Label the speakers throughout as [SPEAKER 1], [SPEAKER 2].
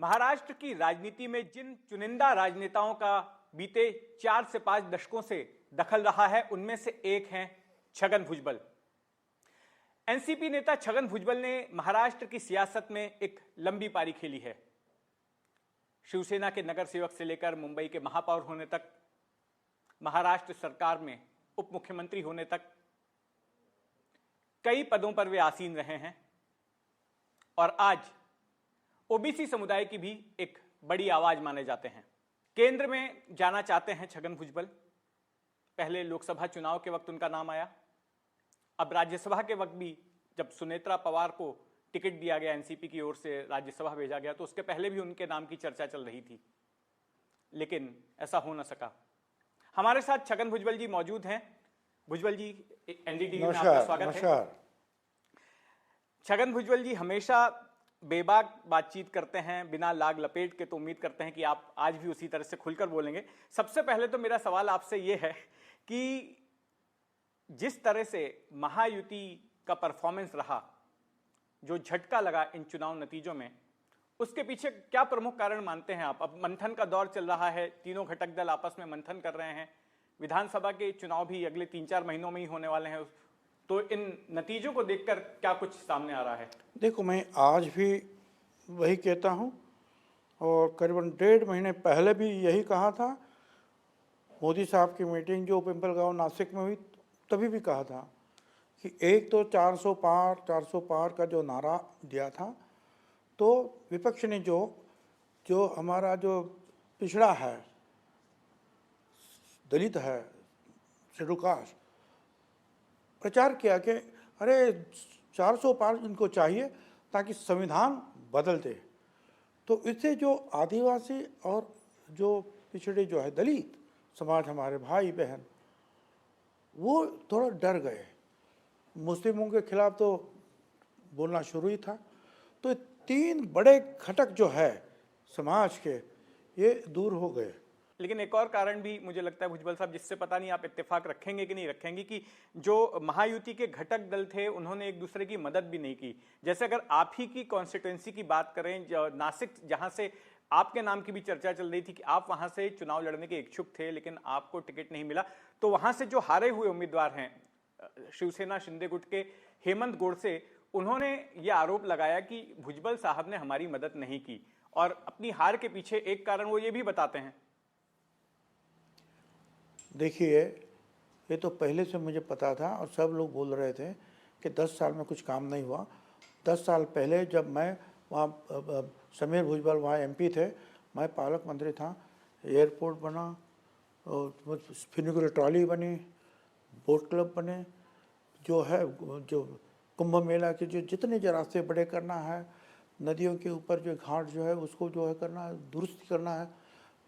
[SPEAKER 1] महाराष्ट्र की राजनीति में जिन चुनिंदा राजनेताओं का बीते 4 से 5 दशकों से दखल रहा है, उनमें से एक हैं छगन भुजबल। एनसीपी नेता छगन भुजबल ने महाराष्ट्र की सियासत में एक लंबी पारी खेली है। शिवसेना के नगर सेवक से लेकर मुंबई के महापौर होने तक, महाराष्ट्र सरकार में उप मुख्यमंत्री होने तक कई पदों पर वे आसीन रहे हैं और आज ओबीसी समुदाय की भी एक बड़ी आवाज माने जाते हैं। केंद्र में जाना चाहते हैं छगन भुजबल। पहले लोकसभा चुनाव के वक्त उनका नाम आया, अब राज्यसभा के वक्त भी जब सुनेत्रा पवार को टिकट दिया गया, एनसीपी की ओर से राज्यसभा भेजा गया, तो उसके पहले भी उनके नाम की चर्चा चल रही थी, लेकिन ऐसा हो न सका। हमारे साथ छगन भुजबल जी मौजूद हैं। भुजबल जी, एनडीटीवी में आपका स्वागत है। छगन भुजबल जी हमेशा बेबाक बातचीत करते हैं, बिना लाग लपेट के, तो उम्मीद करते हैं कि आप आज भी उसी तरह से खुलकर बोलेंगे। सबसे पहले तो मेरा सवाल आपसे ये है कि जिस तरह से महायुति का परफॉर्मेंस रहा, जो झटका लगा इन चुनाव नतीजों में, उसके पीछे क्या प्रमुख कारण मानते हैं आप? अब मंथन का दौर चल रहा है, तीनों घटक दल आपस में मंथन कर रहे हैं, विधानसभा के चुनाव भी अगले 3-4 महीनों में ही होने वाले हैं, तो इन नतीजों को देखकर क्या कुछ सामने आ रहा है?
[SPEAKER 2] देखो, मैं आज भी वही कहता हूँ और करीबन 1.5 महीने पहले भी यही कहा था। मोदी साहब की मीटिंग जो पिंपलगांव नासिक में हुई, तभी भी कहा था कि एक तो 400 पार का जो नारा दिया था, तो विपक्ष ने जो हमारा जो पिछड़ा है, दलित है, शेड्यूल कास्ट, प्रचार किया कि अरे 400 पार इनको चाहिए ताकि संविधान बदल दे। तो इससे जो आदिवासी और जो पिछड़े जो है दलित समाज, हमारे भाई बहन, वो थोड़ा डर गए। मुस्लिमों के खिलाफ तो बोलना शुरू ही था। तो 3 बड़े घटक जो है समाज के, ये दूर हो गए।
[SPEAKER 1] लेकिन एक और कारण भी मुझे लगता है भुजबल साहब, जिससे पता नहीं आप इत्तेफाक रखेंगे कि नहीं रखेंगे, कि जो महायुति के घटक दल थे उन्होंने एक दूसरे की मदद भी नहीं की। जैसे अगर आप ही की कॉन्स्टिट्यूएंसी की बात करें, नासिक, जहां से आपके नाम की भी चर्चा चल रही थी कि आप वहां से चुनाव लड़ने के इच्छुक थे, लेकिन आपको टिकट नहीं मिला, तो वहां से जो हारे हुए उम्मीदवार हैं शिवसेना शिंदे गुट के हेमंत गोडसे, उन्होंने ये आरोप लगाया कि भुजबल साहब ने हमारी मदद नहीं की, और अपनी हार के पीछे एक कारण वो ये भी बताते हैं।
[SPEAKER 2] देखिए, ये तो पहले से मुझे पता था और सब लोग बोल रहे थे कि 10 साल में कुछ काम नहीं हुआ। 10 साल पहले जब मैं वहाँ, समीर भुजबल वहाँ एमपी थे, मैं पालक मंत्री था, एयरपोर्ट बना, फिनिकुलर ट्रॉली बनी, बोट क्लब बने, जो है जो कुंभ मेला के जो जितने जो रास्ते बड़े करना है, नदियों के ऊपर जो घाट जो है उसको जो है करना है, दुरुस्त करना है,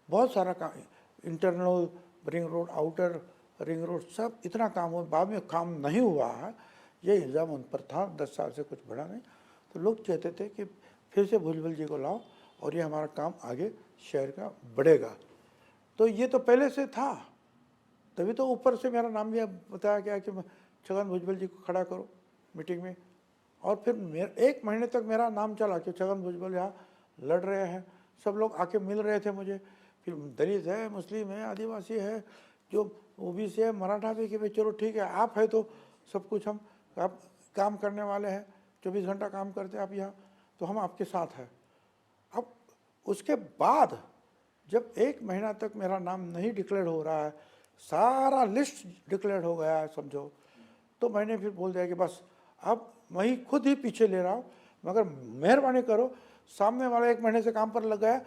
[SPEAKER 2] बहुत सारा काम, internal ring road, outer ring road, सब इतना काम हुआ। बाद में काम नहीं हुआ है, ये इल्ज़ाम उन पर था। 10 साल से कुछ बढ़ा नहीं। तो लोग चाहते थे कि फिर से भुजबल जी को लाओ और ये हमारा काम आगे शहर का बढ़ेगा। तो ये तो पहले से था, तभी तो ऊपर से मेरा नाम भी बताया गया कि छगन भुजबल जी को खड़ा करो मीटिंग में। और फिर 1 महीने तक मेरा नाम चला कि छगन भुजबल यहाँ लड़ रहे हैं। सब लोग आके मिल रहे थे मुझे, फिर दलित है, मुस्लिम है, आदिवासी है, जो ओबीसी है, मराठा भी, कि भाई चलो ठीक है, आप है तो सब कुछ, हम आप काम करने वाले हैं, 24 घंटा काम करते हैं आप यहाँ, तो हम आपके साथ हैं। अब उसके बाद जब 1 महीना तक मेरा नाम नहीं डिक्लेयर हो रहा है, सारा लिस्ट डिक्लेयर हो गया है समझो, तो मैंने फिर बोल दिया कि बस अब मैं ही खुद ही पीछे ले रहा हूँ, मगर मेहरबानी करो, सामने वाला 1 महीने से काम पर लग गया,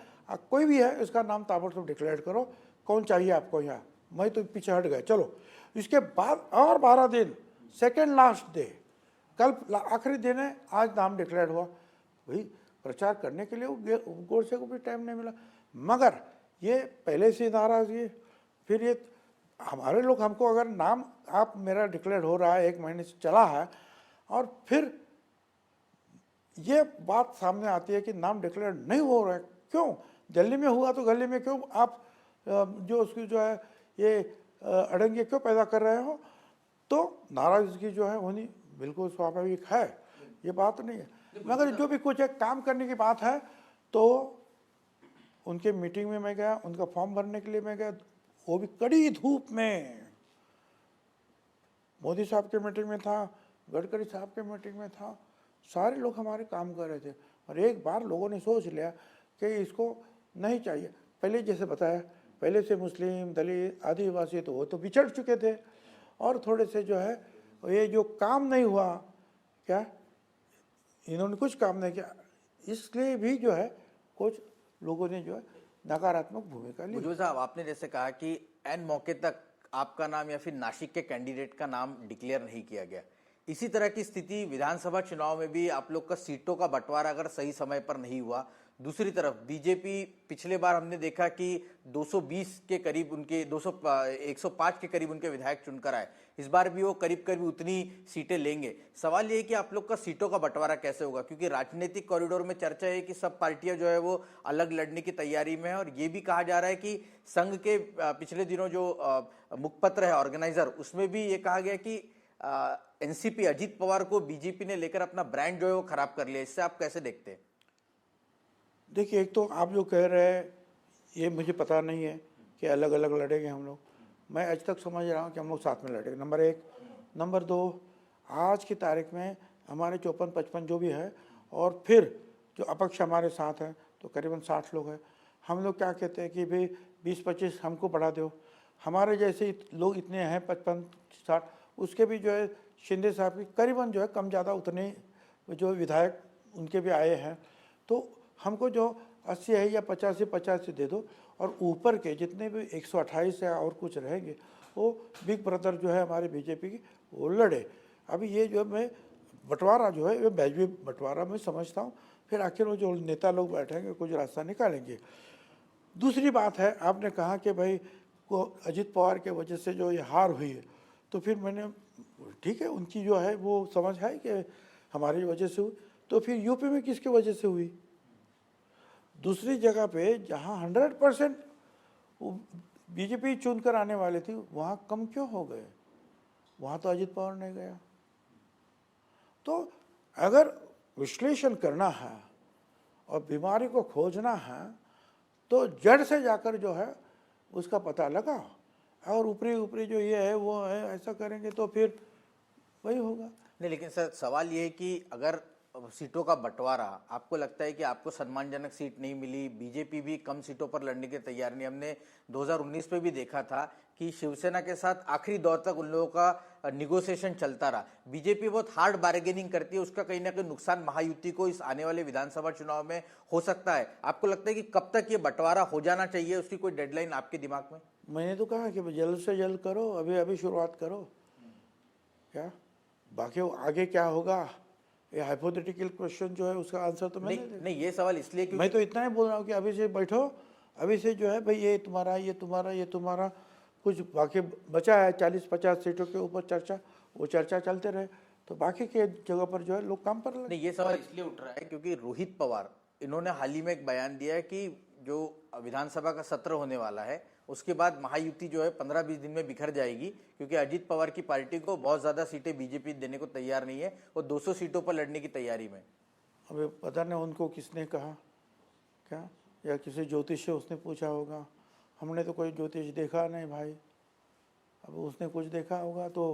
[SPEAKER 2] कोई भी है इसका नाम ताबड़तोड़ डिक्लेयर करो, कौन चाहिए आपको यहाँ, मैं तो पीछे हट गया। चलो, इसके बाद और 12 दिन, सेकेंड लास्ट डे, कल आखिरी दिन है, आज नाम डिक्लेयर हुआ। भाई प्रचार करने के लिए गोडसे को भी टाइम नहीं मिला। मगर ये पहले से नाराज़गी, फिर ये हमारे लोग, हमको अगर नाम आप मेरा डिक्लेयर हो रहा है, 1 महीने से चला है, और फिर ये बात सामने आती है कि नाम डिक्लेयर नहीं हो रहा है, क्यों? दिल्ली में हुआ तो गली में क्यों आप जो उसकी जो है ये अड़ंगे क्यों पैदा कर रहे हो? तो नाराज़गी जो है होनी बिल्कुल स्वाभाविक है, ये बात नहीं है। मगर जो भी कुछ है काम करने की बात है, तो उनके मीटिंग में मैं गया, उनका फॉर्म भरने के लिए मैं गया, वो भी कड़ी धूप में। मोदी साहब के मीटिंग में था, गडकरी साहब के मीटिंग में था, सारे लोग हमारे काम कर रहे थे। और एक बार लोगों ने सोच लिया कि इसको नहीं चाहिए। पहले जैसे बताया, पहले से मुस्लिम, दलित, आदिवासी तो वो तो बिछड़ चुके थे, और थोड़े से जो है ये जो काम नहीं हुआ, क्या इन्होंने कुछ काम नहीं किया, इसलिए भी जो है कुछ लोगों ने जो है नकारात्मक भूमिका ली।
[SPEAKER 3] भुजबल साहब, आपने जैसे कहा कि एन मौके तक आपका नाम या फिर नासिक के कैंडिडेट का नाम डिक्लेयर नहीं किया गया, इसी तरह की स्थिति विधानसभा चुनाव में भी आप लोग का सीटों का बंटवारा अगर सही समय पर नहीं हुआ। दूसरी तरफ बीजेपी, पिछले बार हमने देखा कि 220 के करीब उनके 105 के करीब उनके विधायक चुनकर आए, इस बार भी वो करीब करीब उतनी सीटें लेंगे। सवाल ये है कि आप लोग का सीटों का बंटवारा कैसे होगा, क्योंकि राजनीतिक कॉरिडोर में चर्चा है कि सब पार्टियां जो है वो अलग लड़ने की तैयारी में है, और ये भी कहा जा रहा है कि संघ के पिछले दिनों जो मुखपत्र है ऑर्गेनाइजर, उसमें भी ये कहा गया कि एनसीपी अजीत पवार को बीजेपी ने लेकर अपना ब्रांड जो है वो खराब कर लिया। इससे आप कैसे देखते हैं?
[SPEAKER 2] देखिए, एक तो आप जो कह रहे हैं ये मुझे पता नहीं है कि अलग अलग लड़ेंगे हम लोग। मैं आज तक समझ रहा हूँ कि हम लोग साथ में लड़ेंगे, नंबर एक। नंबर दो, आज की तारीख में हमारे 54-55 जो भी है, और फिर जो अपक्ष हमारे साथ हैं तो करीबन 60 लोग हैं। हम लोग क्या कहते हैं कि भाई 20-25 हमको बढ़ा दो। हमारे जैसे लोग इतने हैं 55-60, उसके भी जो है शिंदे साहब की करीबन जो है कम ज़्यादा उतने जो विधायक उनके भी आए हैं। तो हमको जो 80 है या 85 दे दो, और ऊपर के जितने भी 128 या और कुछ रहेंगे वो बिग ब्रदर जो है हमारे बीजेपी की, वो लड़े। अभी ये जो मैं बंटवारा जो है, ये बैजवी बंटवारा मैं समझता हूँ, फिर आखिर वो जो नेता लोग बैठेंगे कुछ रास्ता निकालेंगे। दूसरी बात है, आपने कहा कि भाई को अजीत पवार के वजह से जो ये हार हुई है, तो फिर मैंने ठीक है, उनकी जो है वो समझ है कि हमारी वजह से हुई, तो फिर यूपी में किसकी वजह से हुई? दूसरी जगह पे जहां 100% बीजेपी चुनकर आने वाले थी, वहां कम क्यों हो गए? वहां तो अजीत पवार नहीं गया। तो अगर विश्लेषण करना है और बीमारी को खोजना है तो जड़ से जाकर जो है उसका पता लगा, और ऊपरी ऊपरी जो ये है वो है, ऐसा करेंगे तो फिर वही होगा।
[SPEAKER 3] नहीं, लेकिन सर सवाल ये है कि अगर सीटों का बंटवारा, आपको लगता है कि आपको सम्मानजनक सीट नहीं मिली, बीजेपी भी कम सीटों पर लड़ने की तैयार नहीं। हमने 2019 में भी देखा था कि शिवसेना के साथ आखिरी दौर तक उन लोगों का निगोशिएशन चलता रहा। बीजेपी बहुत हार्ड बार्गेनिंग करती है, उसका कहीं ना कहीं नुकसान महायुति को इस आने वाले विधानसभा चुनाव में हो सकता है। आपको लगता है कि कब तक ये बंटवारा हो जाना चाहिए, उसकी कोई डेडलाइन आपके दिमाग में?
[SPEAKER 2] मैंने तो कहा कि जल्द से जल्द करो, अभी अभी शुरुआत करो। क्या बाकी आगे क्या होगा, ये हाइपोथेटिकल क्वेश्चन जो है उसका आंसर तो मैंने
[SPEAKER 3] नहीं, ये सवाल इसलिए क्योंकि
[SPEAKER 2] मैं तो इतना ही बोल रहा हूँ कि अभी से बैठो, अभी से जो है भाई ये तुम्हारा, ये तुम्हारा, ये तुम्हारा, कुछ बाकी बचा है 40-50 सीटों के ऊपर चर्चा, वो चर्चा चलते रहे, तो बाकी के जगह पर जो है लोग काम पर लगे।
[SPEAKER 3] नहीं, ये सवाल इसलिए उठ रहा है क्योंकि रोहित पवार, इन्होंने हाल ही में एक बयान दिया है कि जो विधानसभा का सत्र होने वाला है उसके बाद महायुति जो है 15-20 दिन में बिखर जाएगी, क्योंकि अजीत पवार की पार्टी को बहुत ज्यादा सीटें बीजेपी देने को तैयार नहीं है, वो 200 सीटों पर लड़ने की तैयारी में।
[SPEAKER 2] अभी पता नहीं उनको किसने कहा क्या, या किसी ज्योतिष से उसने पूछा होगा। हमने तो कोई ज्योतिष देखा नहीं भाई, अब उसने कुछ देखा होगा तो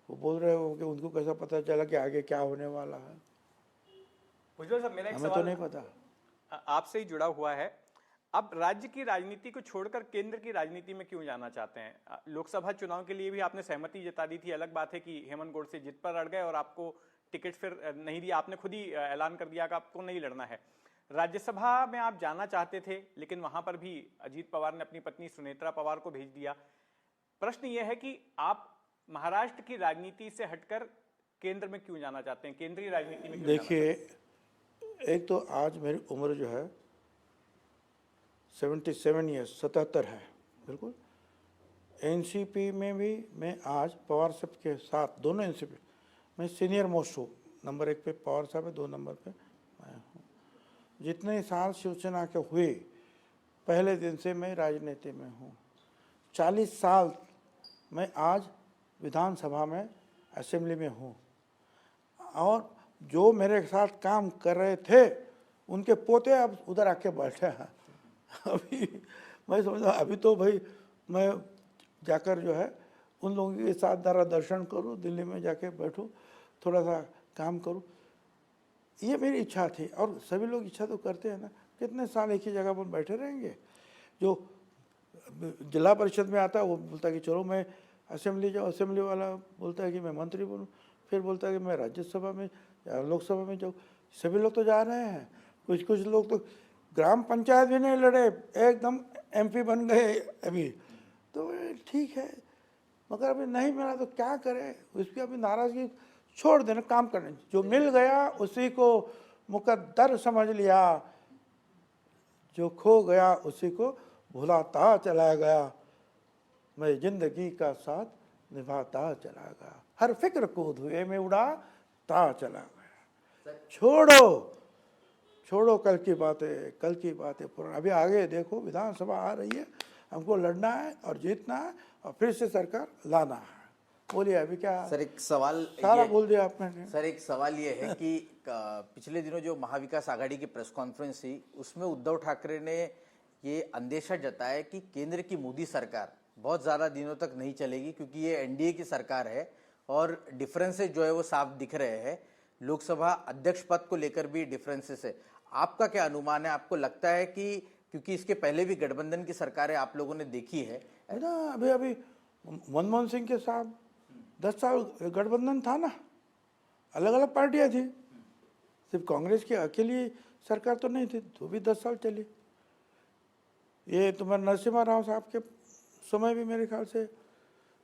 [SPEAKER 2] वो बोल रहे हो कि उनको कैसा पता चला कि आगे क्या होने वाला है।
[SPEAKER 1] भुजबल साहब, मेरा एक
[SPEAKER 2] हमें तो
[SPEAKER 1] सवाल
[SPEAKER 2] नहीं पता।
[SPEAKER 1] आपसे ही जुड़ा हुआ है। अब राज्य की राजनीति को छोड़कर केंद्र की राजनीति में क्यों जाना चाहते हैं? लोकसभा चुनाव के लिए भी आपने सहमति जता दी थी। अलग बात है कि हेमंत गोडसे जिद पर अड़ गए और आपको टिकट फिर नहीं दिया, आपने खुद ही ऐलान कर दिया कि आपको नहीं लड़ना है। राज्यसभा में आप जाना चाहते थे, लेकिन वहां पर भी अजीत पवार ने अपनी पत्नी सुनेत्रा पवार को भेज दिया। प्रश्न यह है कि आप महाराष्ट्र की राजनीति से हटकर केंद्र में क्यों जाना चाहते हैं, केंद्रीय राजनीति में क्यों?
[SPEAKER 2] देखिए, एक तो आज मेरी उम्र जो है 77 ईयर्स, 77 है बिल्कुल। एनसीपी में भी मैं आज पवार साहब के साथ, दोनों एनसीपी मैं सीनियर मोस्ट हूँ। नंबर 1 पे पवार साहब है, 2 नंबर पे मैं हूँ। जितने साल शिवसेना के हुए, पहले दिन से मैं राजनीति में हूँ। 40 साल मैं आज विधानसभा में, असेंबली में हूँ, और जो मेरे साथ काम कर रहे थे उनके पोते अब उधर आके बैठे हैं। अभी मैं समझता अभी तो भाई मैं जाकर जो है उन लोगों के साथ जरा दर्शन करूं, दिल्ली में जाके बैठूं, थोड़ा सा काम करूं, ये मेरी इच्छा थी। और सभी लोग इच्छा तो करते हैं ना, कितने साल एक ही जगह पर बैठे रहेंगे। जो जिला परिषद में आता है वो बोलता है कि चलो मैं असेंबली जाऊँ, असेंबली वाला बोलता है कि मैं मंत्री बनूँ, फिर बोलता है कि मैं राज्यसभा में या लोकसभा में जाऊँ। सभी लोग तो जा रहे हैं, कुछ कुछ लोग तो ग्राम पंचायत भी नहीं लड़े, एकदम MP बन गए अभी। तो ठीक है, मगर अभी नहीं मिला तो क्या करें, उसकी अभी नाराज़गी छोड़ देना, काम करने। जो मिल गया उसी को मुकद्दर समझ लिया, जो खो गया उसी को भुलाता चला गया। मैं जिंदगी का साथ निभाता चला गया, हर फिक्र को धुएं में उड़ाता चला गया। छोड़ो कल की बातें पुरानी। अभी आगे देखो, विधानसभा आ रही है, हमको लड़ना है और जीतना है और फिर से सरकार लाना है। बोलिए अभी क्या
[SPEAKER 3] सर एक सवाल
[SPEAKER 2] सारा बोल दिया आपने।
[SPEAKER 3] सर एक सवाल ये है कि पिछले दिनों जो महाविकास आघाड़ी की प्रेस कॉन्फ्रेंस थी उसमें उद्धव ठाकरे ने ये अंदेशा जताया कि केंद्र की मोदी सरकार बहुत ज्यादा दिनों तक नहीं चलेगी क्योंकि ये NDA की सरकार है और डिफरेंसेस जो है वो साफ दिख रहे हैं। लोकसभा अध्यक्ष पद को लेकर भी डिफरेंसेस है। आपका क्या अनुमान है? आपको लगता है कि क्योंकि इसके पहले भी गठबंधन की सरकारें आप लोगों ने देखी है
[SPEAKER 2] ना, अभी मनमोहन सिंह के साथ 10 साल गठबंधन था ना, अलग अलग पार्टियां थी, सिर्फ कांग्रेस की अकेली सरकार तो नहीं थी, तो भी 10 साल चली। ये तुम्हारे नरसिम्हा राव साहब के समय भी मेरे ख्याल से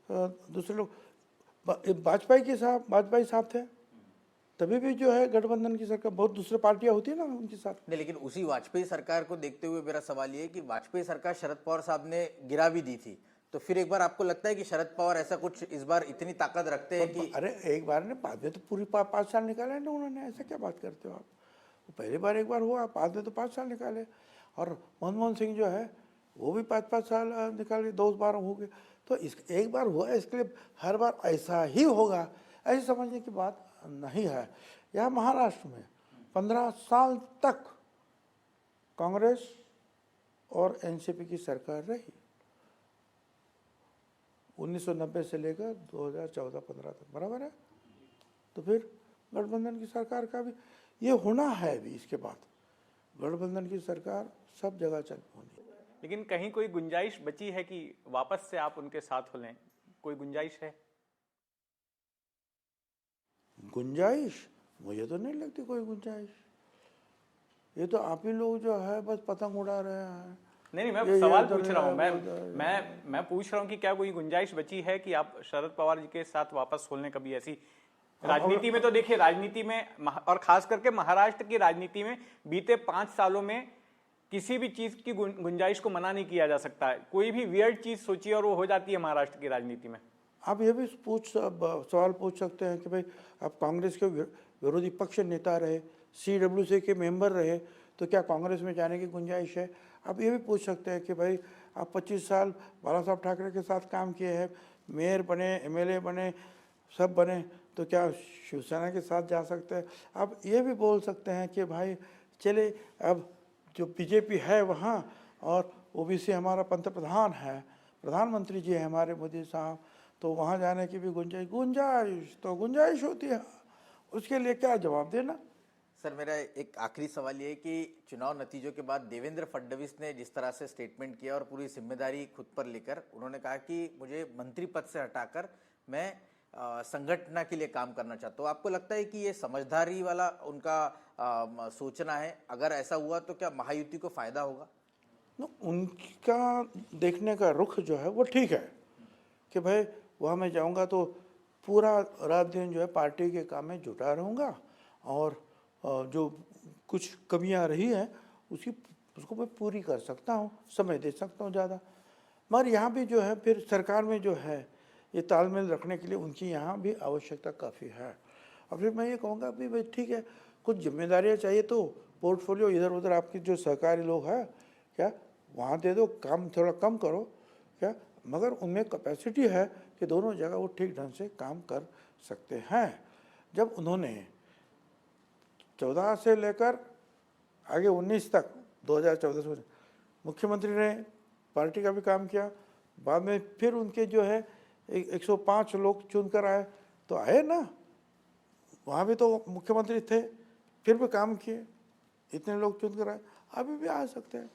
[SPEAKER 2] दूसरे लोग, वाजपेयी साहब थे, तभी भी जो है गठबंधन की सरकार, बहुत दूसरे पार्टियां होती है ना उनके साथ।
[SPEAKER 3] नहीं, लेकिन उसी वाजपेयी सरकार को देखते हुए मेरा सवाल ये है कि वाजपेयी सरकार शरद पवार साहब ने गिरा भी दी थी, तो फिर एक बार आपको लगता है कि शरद पवार ऐसा कुछ इस बार इतनी ताकत रखते हैं कि
[SPEAKER 2] अरे एक बार ने, बाद में तो पूरी 5 साल निकाले ना उन्होंने, ऐसा क्या बात करते हो आप। पहली बार एक बार हुआ, बाद में तो 5 साल निकाले। और मनमोहन सिंह जो है वो भी 5-5 साल निकाले, 2 बार हो गए। तो इस एक बार हुआ, इसके लिए हर बार ऐसा ही होगा ऐसे समझने की बात नहीं है। यहाँ महाराष्ट्र में 15 साल तक कांग्रेस और NCP की सरकार रही, 1990 से लेकर 2014-15 तक, बराबर है। तो फिर गठबंधन की सरकार का भी ये होना है। अभी इसके बाद गठबंधन की सरकार सब जगह चल होनी।
[SPEAKER 1] लेकिन कहीं कोई गुंजाइश बची है कि वापस से आप उनके साथ हो लें? कोई गुंजाइश है?
[SPEAKER 2] गुंजाइश मुझे तो नहीं लगती कोई गुंजाइश। ये तो आप ही लोग जो है बस पतंग उड़ा रहे हैं।
[SPEAKER 1] नहीं, मैं सवाल पूछ रहा हूँ। मैं पूछ रहा हूँ कि क्या कोई गुंजाइश बची है कि आप शरद पवार जी के साथ वापस खोलने कभी ऐसी राजनीति में? तो देखिए, राजनीति में और खास करके महाराष्ट्र की राजनीति में बीते 5 सालों में किसी भी चीज की गुंजाइश को मना नहीं किया जा सकता है। कोई भी वियर्ड चीज सोचिए और वो हो जाती है महाराष्ट्र की राजनीति में।
[SPEAKER 2] आप ये भी सवाल पूछ सकते हैं कि भाई आप कांग्रेस के विरोधी पक्ष नेता रहे, CWC के मेंबर रहे, तो क्या कांग्रेस में जाने की गुंजाइश है? आप ये भी पूछ सकते हैं कि भाई आप 25 साल बाला साहब ठाकरे के साथ काम किए हैं, मेयर बने, MLA बने, सब बने, तो क्या शिवसेना के साथ जा सकते हैं? आप ये भी बोल सकते हैं कि भाई चले अब जो BJP है वहाँ, और OBC हमारा पंतप्रधान है, प्रधानमंत्री जी है हमारे मोदी साहब, तो वहाँ जाने की भी गुंजाइश होती है। उसके लिए क्या जवाब देना।
[SPEAKER 3] सर मेरा एक आखिरी सवाल ये है कि चुनाव नतीजों के बाद देवेंद्र फडणवीस ने जिस तरह से स्टेटमेंट किया और पूरी जिम्मेदारी खुद पर लेकर उन्होंने कहा कि मुझे मंत्री पद से हटाकर मैं संगठन के लिए काम करना चाहता हूँ, आपको लगता है कि ये समझदारी वाला उनका सोचना है? अगर ऐसा हुआ तो क्या महायुति को फायदा होगा?
[SPEAKER 2] उनका देखने का रुख जो है वो ठीक है कि भाई वहाँ मैं जाऊँगा तो पूरा रात दिन जो है पार्टी के काम में जुटा रहूँगा और जो कुछ कमियां रही हैं उसको मैं पूरी कर सकता हूँ, समय दे सकता हूँ ज़्यादा। मगर यहाँ भी जो है फिर सरकार में जो है ये तालमेल रखने के लिए उनकी यहाँ भी आवश्यकता काफ़ी है। और फिर मैं ये कहूँगा भी भाई ठीक है, कुछ जिम्मेदारियाँ चाहिए तो पोर्टफोलियो इधर उधर आपके जो सरकारी लोग हैं क्या वहाँ दे दो, काम थोड़ा कम करो क्या, मगर उनमें कैपेसिटी है कि दोनों जगह वो ठीक ढंग से काम कर सकते हैं। जब उन्होंने 14 से लेकर आगे 19 तक 2014 से मुख्यमंत्री ने पार्टी का भी काम किया, बाद में फिर उनके जो है 105 लोग चुनकर आए, तो आए ना, वहाँ भी तो मुख्यमंत्री थे, फिर भी काम किए, इतने लोग चुनकर आए, अभी भी आ सकते हैं।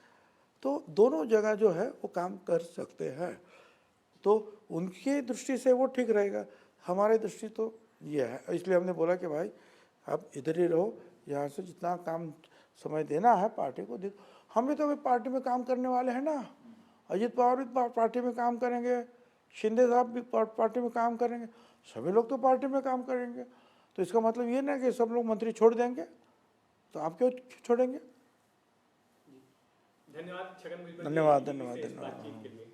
[SPEAKER 2] तो दोनों जगह जो है वो काम कर सकते हैं, तो उनकी दृष्टि से वो ठीक रहेगा, हमारी दृष्टि तो ये है। इसलिए हमने बोला कि भाई आप इधर ही रहो, यहाँ से जितना काम समय देना है पार्टी को दे। हम भी तो अभी पार्टी में काम करने वाले हैं ना, अजीत पवार भी पार्टी में काम करेंगे, शिंदे साहब भी पार्टी में काम करेंगे, सभी लोग तो पार्टी में काम करेंगे। तो इसका मतलब ये ना कि सब लोग मंत्री छोड़ देंगे, तो आप क्यों छोड़ेंगे?
[SPEAKER 1] धन्यवाद छगन भुजबल जी,
[SPEAKER 2] धन्यवाद,
[SPEAKER 1] इस
[SPEAKER 2] धन्यवाद,
[SPEAKER 1] विशेष
[SPEAKER 2] धन्यवाद।
[SPEAKER 1] बातचीत के लिए।